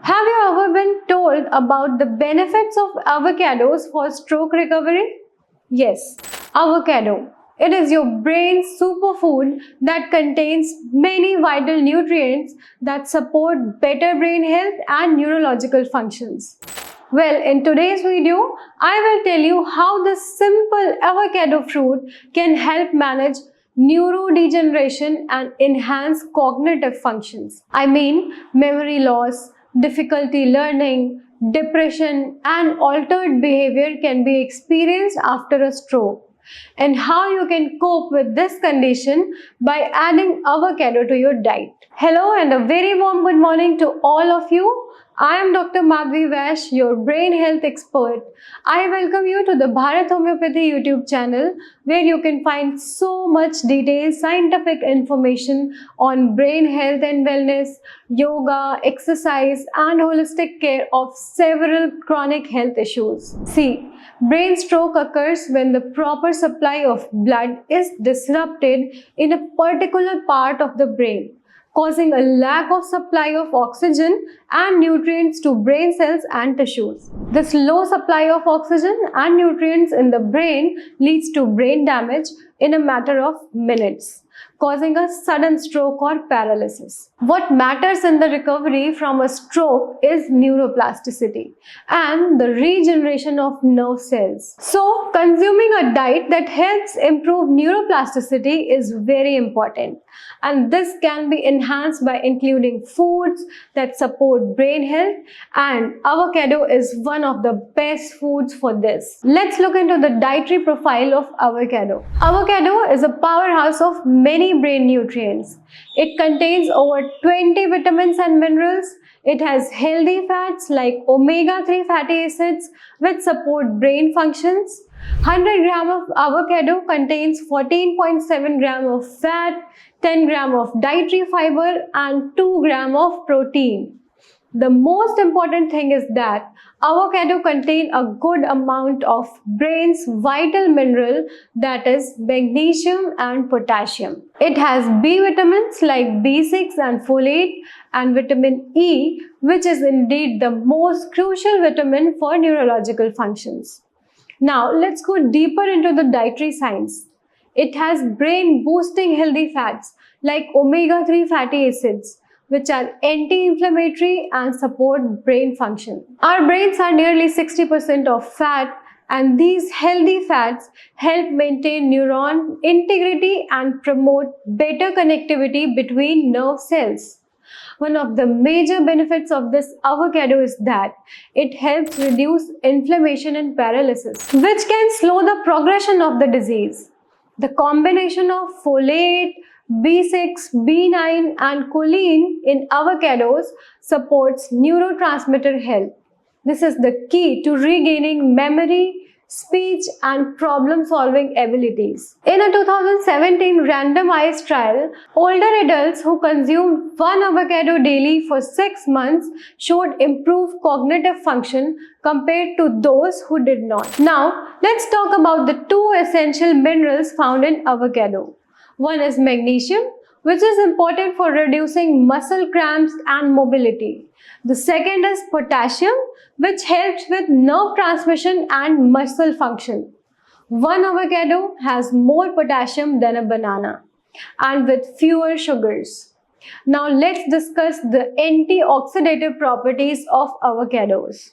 Have you ever been told about the benefits of avocados for stroke recovery? Yes, avocado. It is your brain's superfood that contains many vital nutrients that support better brain health and neurological functions. Well, in today's video, I will tell you how this simple avocado fruit can help manage neurodegeneration and enhance cognitive functions. I mean, memory loss, difficulty learning, depression, and altered behavior can be experienced after a stroke, and how you can cope with this condition by adding avocado to your diet. Hello and a very warm good morning to all of you. I am Dr. Madhvi Vash, your brain health expert. I welcome you to the Bharat Homeopathy YouTube channel, where you can find so much detailed scientific information on brain health and wellness, yoga, exercise, and holistic care of several chronic health issues. See, brain stroke occurs when the proper supply of blood is disrupted in a particular part of the brain, causing a lack of supply of oxygen and nutrients to brain cells and tissues. This low supply of oxygen and nutrients in the brain leads to brain damage in a matter of minutes, causing a sudden stroke or paralysis. What matters in the recovery from a stroke is neuroplasticity and the regeneration of nerve cells. So, consuming a diet that helps improve neuroplasticity is very important, and this can be enhanced by including foods that support brain health, and avocado is one of the best foods for this. Let's look into the dietary profile of avocado. Avocado is a powerhouse of many brain nutrients. It contains over 20 vitamins and minerals. It has healthy fats like omega-3 fatty acids which support brain functions. 100 gram of avocado contains 14.7 gram of fat, 10 gram of dietary fiber, and 2 gram of protein. The most important thing is that avocado contains a good amount of brain's vital mineral, that is magnesium and potassium. It has B vitamins like B6 and folate, and vitamin E, which is indeed the most crucial vitamin for neurological functions. Now let's go deeper into the dietary science. It has brain boosting healthy fats like omega-3 fatty acids, which are anti-inflammatory and support brain function. Our brains are nearly 60% of fat, and these healthy fats help maintain neuron integrity and promote better connectivity between nerve cells. One of the major benefits of this avocado is that it helps reduce inflammation and paralysis, which can slow the progression of the disease. The combination of folate, B6, B9 and choline in avocados supports neurotransmitter health. This is the key to regaining memory, speech and problem-solving abilities. In a 2017 randomized trial, older adults who consumed one avocado daily for 6 months showed improved cognitive function compared to those who did not. Now, let's talk about the two essential minerals found in avocado. One is magnesium, which is important for reducing muscle cramps and mobility. The second is potassium, which helps with nerve transmission and muscle function. One avocado has more potassium than a banana and with fewer sugars. Now let's discuss the antioxidative properties of avocados.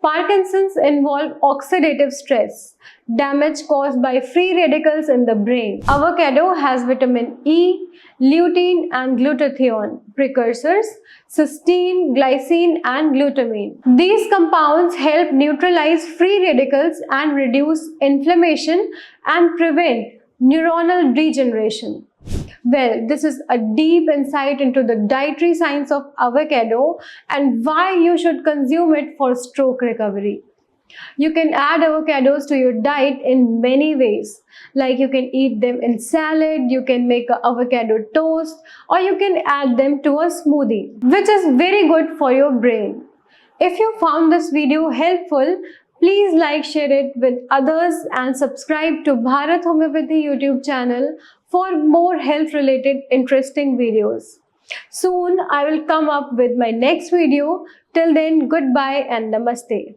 Parkinson's involve oxidative stress, damage caused by free radicals in the brain. Avocado has vitamin E, lutein and glutathione precursors, cysteine, glycine and glutamine. These compounds help neutralize free radicals and reduce inflammation and prevent neuronal degeneration. Well, this is a deep insight into the dietary science of avocado and why you should consume it for stroke recovery. You can add avocados to your diet in many ways. Like you can eat them in salad, you can make an avocado toast, or you can add them to a smoothie, which is very good for your brain. If you found this video helpful, please like, share it with others and subscribe to Bharat Homeopathy YouTube channel for more health related interesting videos. Soon I will come up with my next video. Till then, goodbye and namaste.